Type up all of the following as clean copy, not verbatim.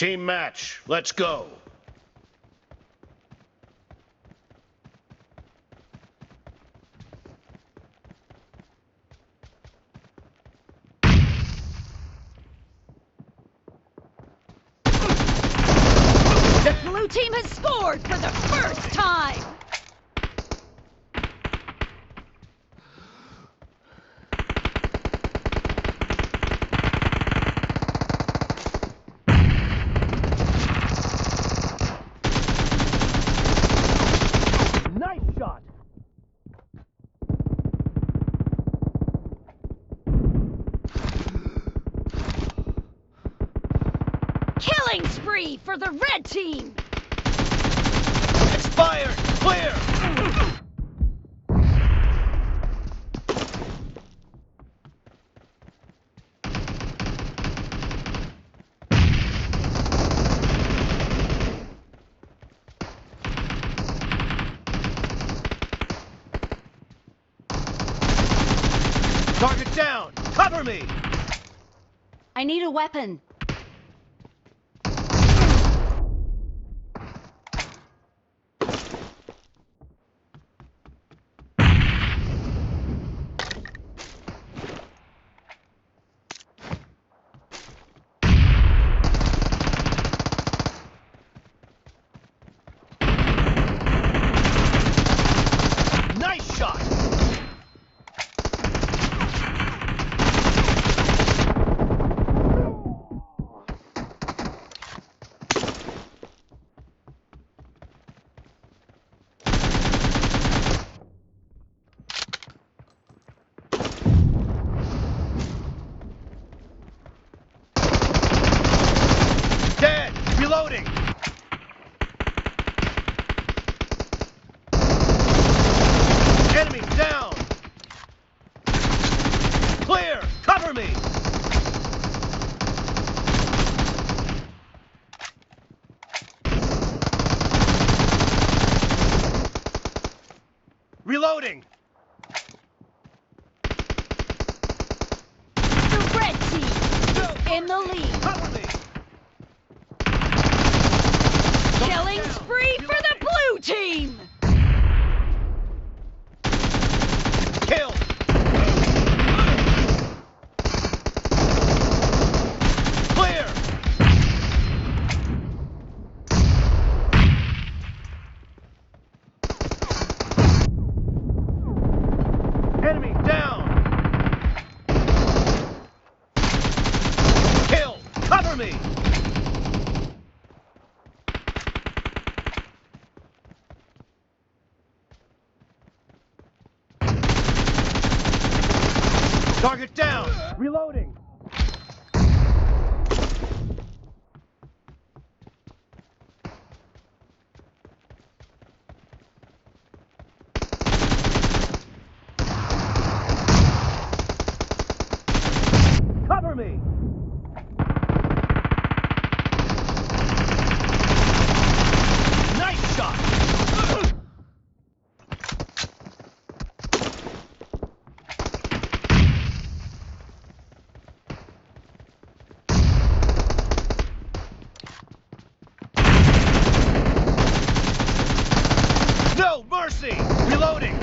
Team match, let's go. The blue team has scored for the first time! Nice shot! Killing spree for the red team! Expired! Clear! Target down! Cover me! I need a weapon. Nice shot! Dead! Reloading! Enemy down! Clear! Cover me! Reloading! The red team is in the lead. Cover me! Killing spree for the blue team! Kill! Clear! Enemy down! Kill! Cover me! Target down! Reloading! Cover me! Nice shot! No mercy! Reloading!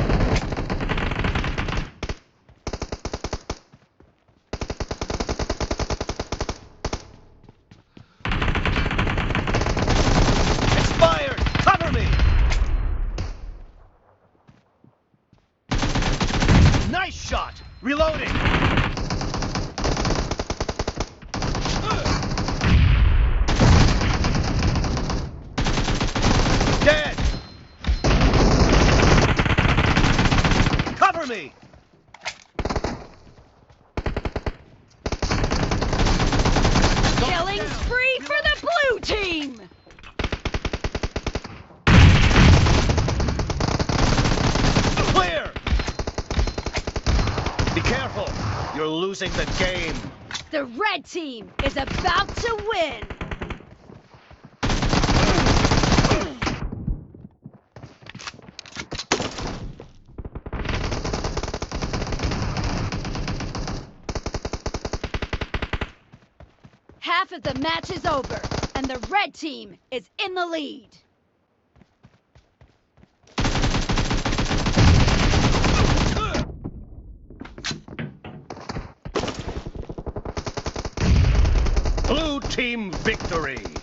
Expired! Cover me! Nice shot! Reloading! Dead! Cover me! Killing spree for the blue team! Clear! Be careful! You're losing the game! The red team is about to win! Half of the match is over. And the red team is in the lead. Blue team victory!